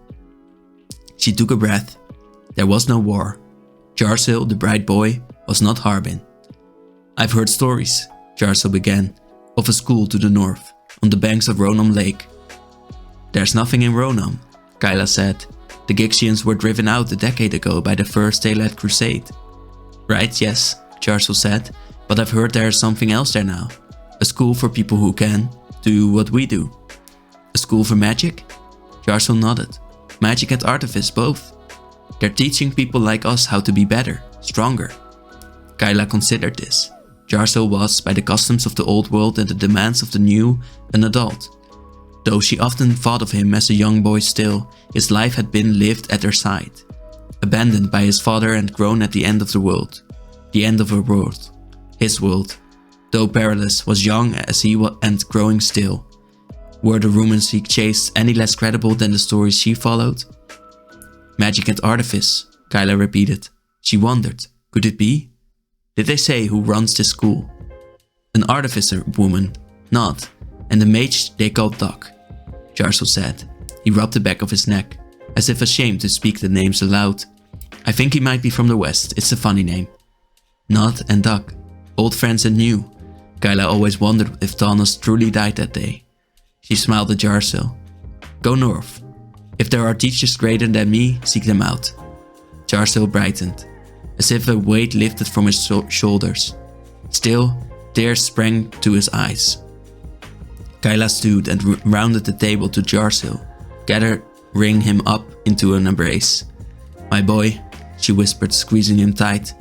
A: She took a breath. There was no war. Jarso, the bright boy, was not Harbin. I've heard stories, Jarso began, of a school to the north, on the banks of Ronom Lake. There's nothing in Ronom, Kyla said. The Gixians were driven out a decade ago by the First Daylight Crusade. Right, yes, Jarso said, but I've heard there's something else there now. A school for people who can do what we do. A school for magic? Jarso nodded. Magic and artifice, both. They're teaching people like us how to be better, stronger. Kyla considered this. Jarso was, by the customs of the old world and the demands of the new, an adult. Though she often thought of him as a young boy still, his life had been lived at her side. Abandoned by his father and grown at the end of the world. The end of her world. His world. Though perilous, was young as he was and growing still. Were the rumors he chased any less credible than the stories she followed? Magic and artifice, Kyla repeated. She wondered, could it be? Did they say who runs this school? An artificer woman, not, and the mage they called Doc, Jarso said. He rubbed the back of his neck, as if ashamed to speak the names aloud. I think he might be from the west, it's a funny name. Nod and Doc, old friends and new. Kyla always wondered if Thanos truly died that day. She smiled at Jarso. Go north. If there are teachers greater than me, seek them out. Jarso brightened, as if a weight lifted from his shoulders. Still, tears sprang to his eyes. Kyla stood and rounded the table to Jarso, gathering him up into an embrace. My boy, she whispered, squeezing him tight.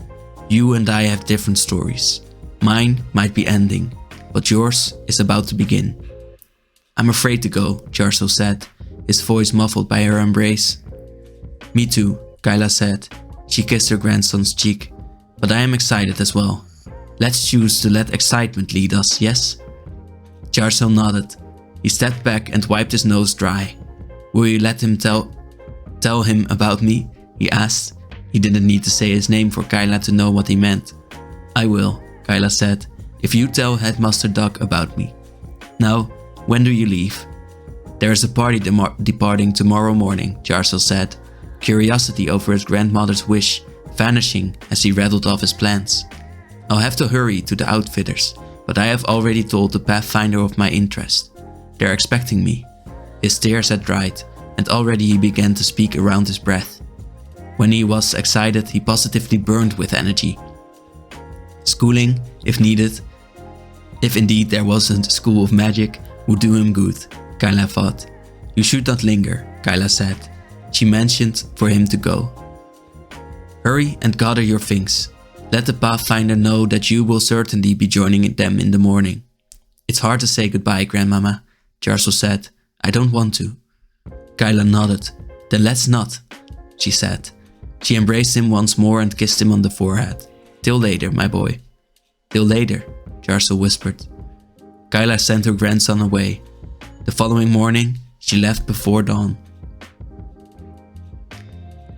A: You and I have different stories. Mine might be ending, but yours is about to begin. I'm afraid to go, Jarso said, his voice muffled by her embrace. Me too, Kyla said. She kissed her grandson's cheek. But I am excited as well. Let's choose to let excitement lead us, yes? Jarso nodded. He stepped back and wiped his nose dry. Will you let him tell him about me? He asked. He didn't need to say his name for Kyla to know what he meant. I will, Kyla said, if you tell Headmaster Doc about me. Now, when do you leave? There is a party departing tomorrow morning, Jarso said, curiosity over his grandmother's wish vanishing as he rattled off his plans. I'll have to hurry to the outfitters, but I have already told the Pathfinder of my interest. They're expecting me. His tears had dried, and already he began to speak around his breath. When he was excited, he positively burned with energy. Schooling, if needed, if indeed there wasn't a school of magic, would do him good, Kyla thought. You should not linger, Kyla said. She motioned for him to go. Hurry and gather your things. Let the Pathfinder know that you will certainly be joining them in the morning. It's hard to say goodbye, Grandmama, Jarso said. I don't want to. Kyla nodded. Then let's not, she said. She embraced him once more and kissed him on the forehead. Till later, my boy. Till later, Jarso whispered. Kyla sent her grandson away. The following morning, she left before dawn.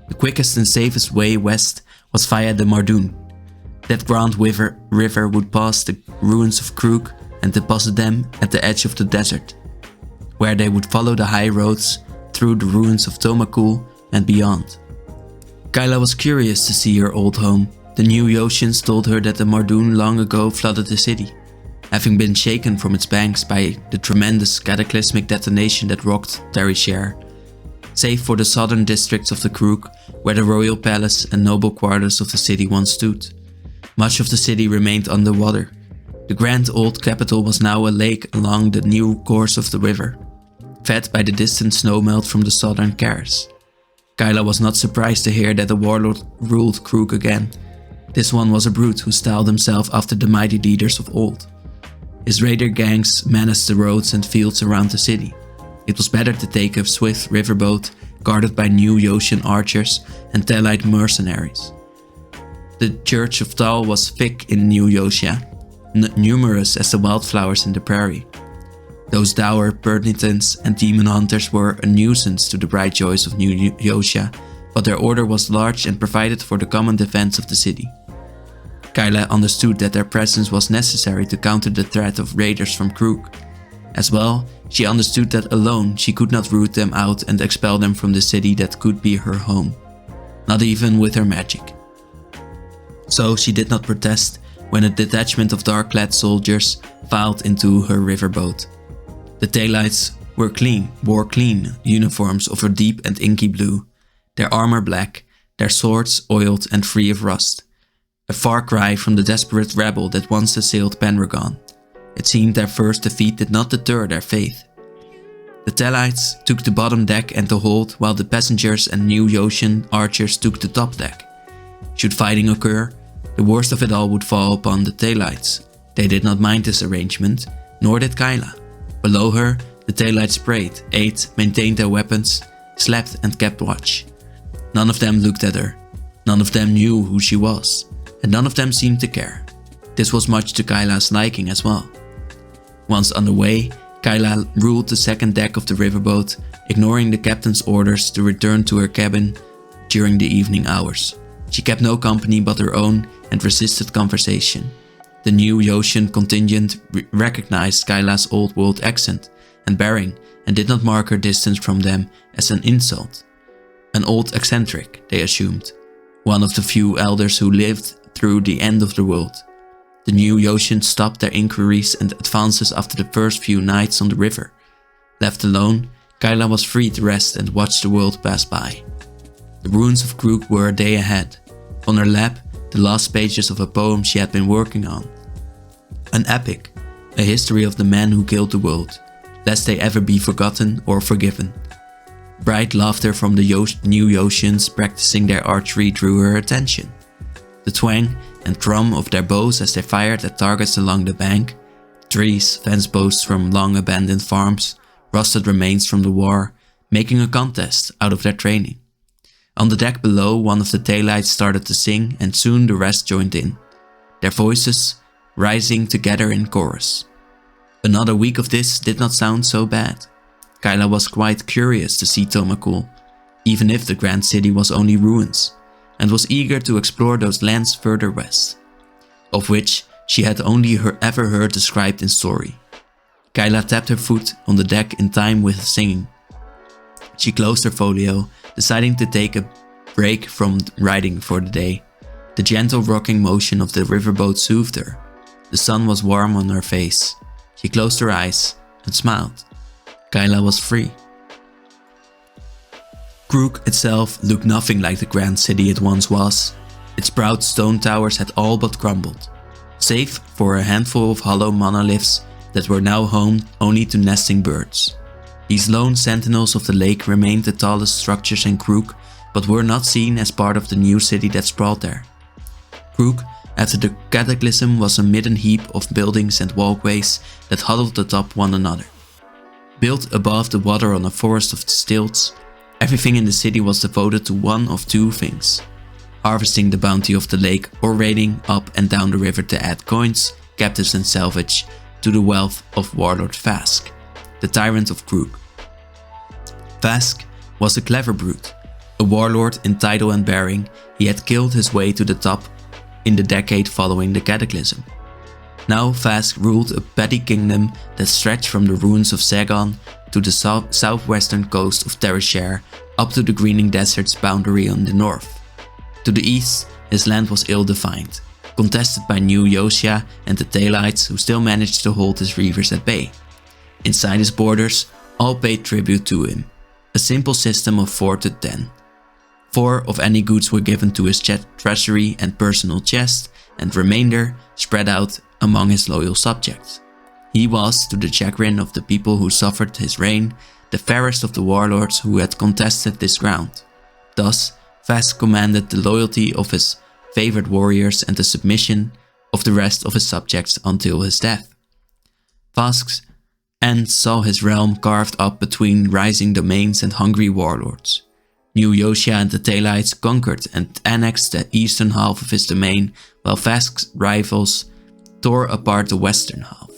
A: The quickest and safest way west was via the Mardoon. That grand river would pass the ruins of Krook and deposit them at the edge of the desert, where they would follow the high roads through the ruins of Tomakul and beyond. Kyla was curious to see her old home. The new Yotians told her that the Mardoon long ago flooded the city, having been shaken from its banks by the tremendous cataclysmic detonation that rocked Terishare, save for the southern districts of the Krook, where the royal palace and noble quarters of the city once stood. Much of the city remained underwater. The grand old capital was now a lake along the new course of the river, fed by the distant snowmelt from the southern Kars. Kyla was not surprised to hear that a warlord ruled Krook again. This one was a brute who styled himself after the mighty leaders of old. His raider gangs menaced the roads and fields around the city. It was better to take a swift riverboat guarded by new Yotian archers and Telite mercenaries. The Church of Tal was thick in New Yotia, numerous as the wildflowers in the prairie. Those dour penitents and demon hunters were a nuisance to the bright joys of New Yotia, but their order was large and provided for the common defense of the city. Kyla understood that their presence was necessary to counter the threat of raiders from Krook. As well, she understood that alone she could not root them out and expel them from the city that could be her home, not even with her magic. So she did not protest when a detachment of dark-clad soldiers filed into her riverboat. The Daylights wore clean uniforms of a deep and inky blue, their armor black, their swords oiled and free of rust. A far cry from the desperate rabble that once assailed Pendragon. It seemed their first defeat did not deter their faith. The Tellites took the bottom deck and the hold, while the passengers and New Ocean archers took the top deck. Should fighting occur, the worst of it all would fall upon the Tellites. They did not mind this arrangement, nor did Kyla. Below her, the Tellites prayed, ate, maintained their weapons, slept and kept watch. None of them looked at her. None of them knew who she was, and none of them seemed to care. This was much to Kyla's liking as well. Once underway, Kyla ruled the second deck of the riverboat, ignoring the captain's orders to return to her cabin during the evening hours. She kept no company but her own and resisted conversation. The New Ocean contingent recognized Kyla's old world accent and bearing and did not mark her distance from them as an insult. An old eccentric, they assumed, one of the few elders who lived through the end of the world. The New Ocean stopped their inquiries and advances after the first few nights on the river. Left alone, Kyla was free to rest and watch the world pass by. The ruins of Krook were a day ahead. On her lap, the last pages of a poem she had been working on. An epic, a history of the men who killed the world, lest they ever be forgotten or forgiven. Bright laughter from the New Oceans practicing their archery drew her attention. The twang and drum of their bows as they fired at targets along the bank, trees, fence posts from long abandoned farms, rusted remains from the war, making a contest out of their training. On the deck below, one of the Daylights started to sing and soon the rest joined in, their voices rising together in chorus. Another week of this did not sound so bad. Kyla was quite curious to see Tomacool, even if the Grand City was only ruins, and was eager to explore those lands further west, of which she had only ever heard described in story. Kyla tapped her foot on the deck in time with singing. She closed her folio, deciding to take a break from writing for the day. The gentle rocking motion of the riverboat soothed her. The sun was warm on her face. She closed her eyes and smiled. Kyla was free. Krook itself looked nothing like the grand city it once was. Its proud stone towers had all but crumbled, save for a handful of hollow monoliths that were now home only to nesting birds. These lone sentinels of the lake remained the tallest structures in Krook, but were not seen as part of the new city that sprawled there. Krook, after the cataclysm, was a midden heap of buildings and walkways that huddled atop one another. Built above the water on a forest of stilts, everything in the city was devoted to one of two things: harvesting the bounty of the lake or raiding up and down the river to add coins, captives and salvage to the wealth of Warlord Vask, the tyrant of Krook. Vask was a clever brute, a warlord in title and bearing. He had killed his way to the top in the decade following the cataclysm. Now Vask ruled a petty kingdom that stretched from the ruins of Sagon to the southwestern coast of Terishare up to the greening desert's boundary on the north. To the east, his land was ill-defined, contested by New Yosia and the Daylights, who still managed to hold his reavers at bay. Inside his borders, all paid tribute to him, a simple system of 4 to 10. 4 of any goods were given to his treasury and personal chest, and remainder spread out among his loyal subjects. He was, to the chagrin of the people who suffered his reign, the fairest of the warlords who had contested this ground. Thus, Vask commanded the loyalty of his favored warriors and the submission of the rest of his subjects until his death. Vask's end saw his realm carved up between rising domains and hungry warlords. New Yosia and the Daylights conquered and annexed the eastern half of his domain, while Vask's rivals tore apart the western half.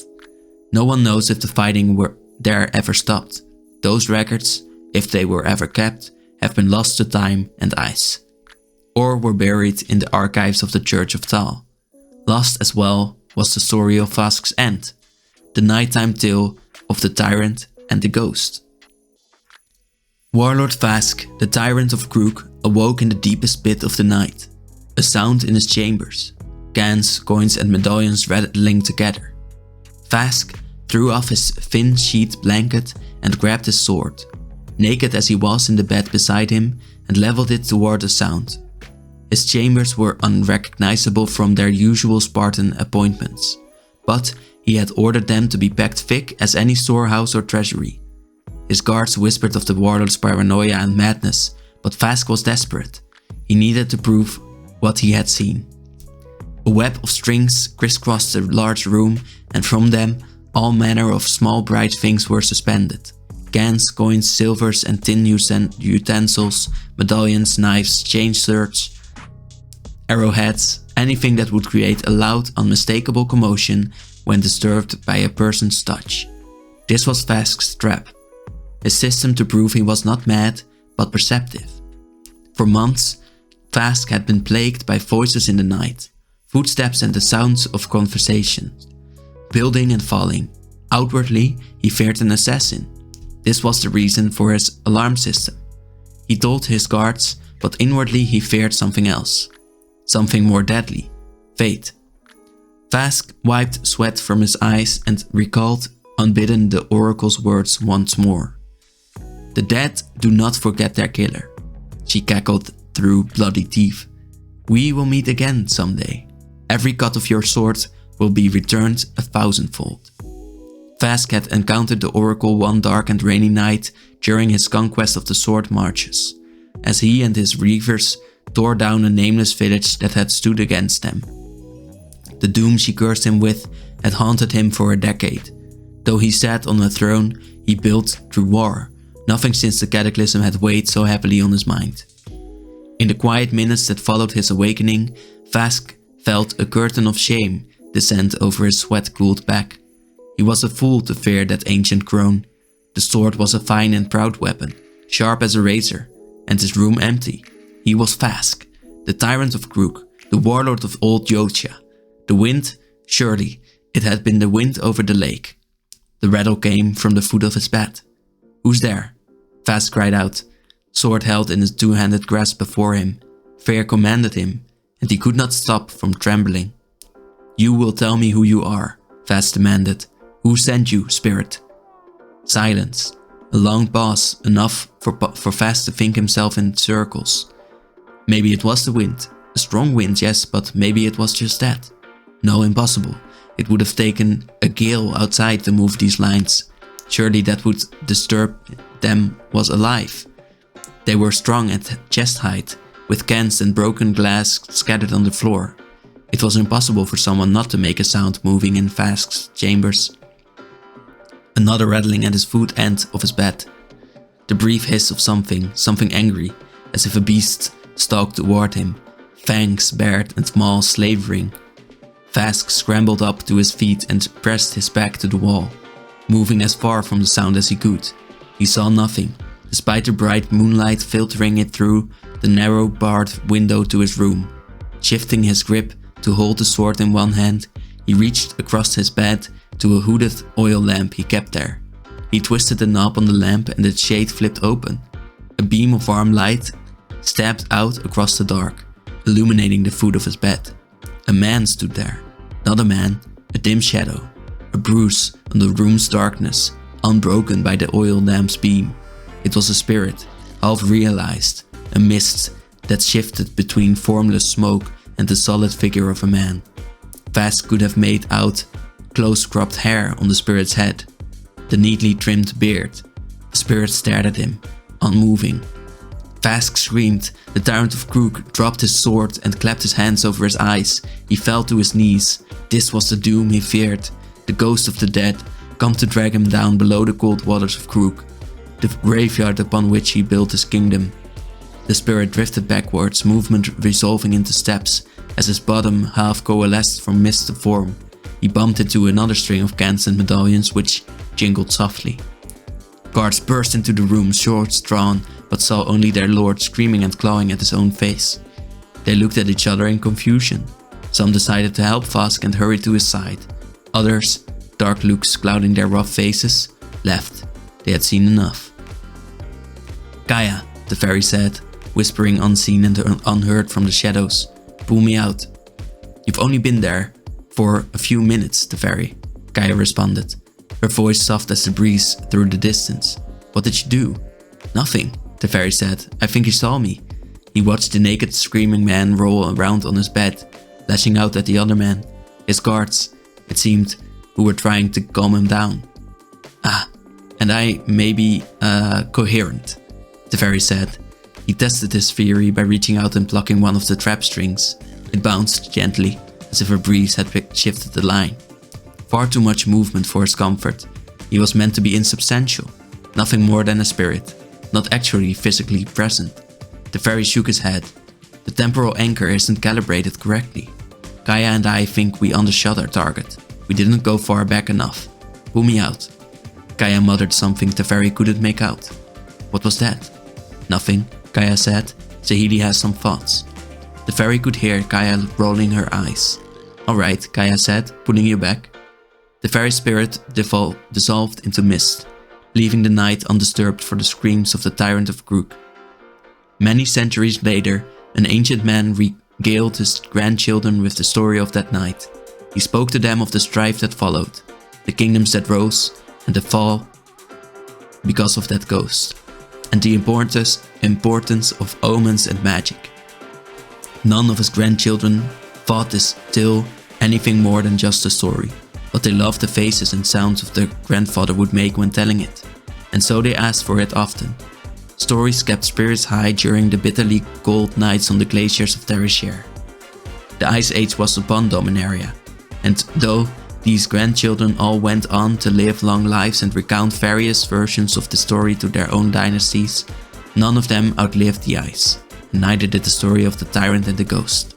A: No one knows if the fighting there ever stopped. Those records, if they were ever kept, have been lost to time and ice, or were buried in the archives of the Church of Tal. Lost as well was the story of Fask's end, the nighttime tale of the tyrant and the ghost. Warlord Fask, the tyrant of Krook, awoke in the deepest pit of the night. A sound in his chambers, cans, coins and medallions rattling together. Fask threw off his thin sheet blanket and grabbed his sword, naked as he was in the bed beside him, and leveled it toward the sound. His chambers were unrecognizable from their usual Spartan appointments, but he had ordered them to be packed thick as any storehouse or treasury. His guards whispered of the warlord's paranoia and madness, but Fask was desperate. He needed to prove what he had seen. A web of strings crisscrossed the large room, and from them all manner of small bright things were suspended. Cans, coins, silvers and tin utensils, medallions, knives, chain swords, arrowheads, anything that would create a loud, unmistakable commotion when disturbed by a person's touch. This was Fask's trap, his system to prove he was not mad, but perceptive. For months, Fask had been plagued by voices in the night, footsteps and the sounds of conversation, building and falling. Outwardly, he feared an assassin. This was the reason for his alarm system. He told his guards, but inwardly he feared something else. Something more deadly. Fate. Fask wiped sweat from his eyes and recalled unbidden the oracle's words once more. "The dead do not forget their killer," she cackled through bloody teeth. "We will meet again someday. Every cut of your sword will be returned 1,000-fold. Fask had encountered the oracle one dark and rainy night during his conquest of the sword marches, as he and his reavers tore down a nameless village that had stood against them. The doom she cursed him with had haunted him for a decade. Though he sat on a throne he built through war, nothing since the cataclysm had weighed so heavily on his mind. In the quiet minutes that followed his awakening, Fask felt a curtain of shame descend over his sweat-cooled back. He was a fool to fear that ancient crone. The sword was a fine and proud weapon, sharp as a razor, and his room empty. He was Fask, the tyrant of Krook, the warlord of old Jotia. The wind, surely, it had been the wind over the lake. The rattle came from the foot of his bed. "Who's there?" Fask cried out, sword held in his two-handed grasp before him. Fear commanded him, and he could not stop from trembling. "You will tell me who you are," Fask demanded. "Who sent you, spirit?" Silence. A long pause, enough for Fask to think himself in circles. Maybe it was the wind. A strong wind, yes, but maybe it was just that. No, impossible. It would have taken a gale outside to move these lines. Surely that would disturb them was alive. They were strong at chest height, with cans and broken glass scattered on the floor. It was impossible for someone not to make a sound moving in Fask's chambers. Another rattling at his foot end of his bed. The brief hiss of something angry, as if a beast stalked toward him, fangs bared and maws slavering. Fask scrambled up to his feet and pressed his back to the wall, moving as far from the sound as he could. He saw nothing, despite the bright moonlight filtering it through the narrow barred window to his room. Shifting his grip to hold the sword in one hand, he reached across his bed to a hooded oil lamp he kept there. He twisted the knob on the lamp and its shade flipped open. A beam of warm light stabbed out across the dark, illuminating the foot of his bed. A man stood there. Not a man, a dim shadow. A bruise on the room's darkness, unbroken by the oil lamp's beam. It was a spirit, half realized, a mist that shifted between formless smoke and the solid figure of a man. Fask could have made out close-cropped hair on the spirit's head, the neatly trimmed beard. The spirit stared at him, unmoving. Fask screamed. The tyrant of Krook dropped his sword and clapped his hands over his eyes. He fell to his knees. This was the doom he feared, the ghost of the dead, come to drag him down below the cold waters of Krook, the graveyard upon which he built his kingdom. The spirit drifted backwards, movement resolving into steps, as his bottom half coalesced from mist to form. He bumped into another string of cans and medallions which jingled softly. Guards burst into the room, swords drawn, but saw only their lord screaming and clawing at his own face. They looked at each other in confusion. Some decided to help Vask and hurry to his side. Others, dark looks clouding their rough faces, left. They had seen enough. "Gaia," the fairy said, whispering unseen and unheard from the shadows. "Pull me out." "You've only been there for a few minutes," the fairy, Gaia responded, her voice soft as the breeze through the distance. "What did you do?" "Nothing," the fairy said. "I think he saw me." He watched the naked, screaming man roll around on his bed, lashing out at the other men, his guards, it seemed, who were trying to calm him down. "Ah, and I may be, coherent," the fairy said. He tested his theory by reaching out and plucking one of the trap strings. It bounced gently, as if a breeze had shifted the line. Far too much movement for his comfort. He was meant to be insubstantial, nothing more than a spirit, not actually physically present. The fairy shook his head. "The temporal anchor isn't calibrated correctly. Gaia and I think we undershot our target. We didn't go far back enough. Pull me out." Gaia muttered something the fairy couldn't make out. "What was that?" "Nothing," Gaia said. "Saheeli has some thoughts." The fairy could hear Gaia rolling her eyes. "Alright," Gaia said, "pulling you back." The fairy spirit dissolved into mist, leaving the night undisturbed for the screams of the tyrant of Grook. Many centuries later, an ancient man regaled his grandchildren with the story of that night. He spoke to them of the strife that followed, the kingdoms that rose, and the fall because of that ghost, and the importance of omens and magic. None of his grandchildren thought this tale anything more than just a story, but they loved the faces and sounds of their grandfather would make when telling it, and so they asked for it often. Stories kept spirits high during the bitterly cold nights on the glaciers of Terishare. The Ice Age was upon Dominaria, and though these grandchildren all went on to live long lives and recount various versions of the story to their own dynasties, none of them outlived the ice, and neither did the story of the tyrant and the ghost.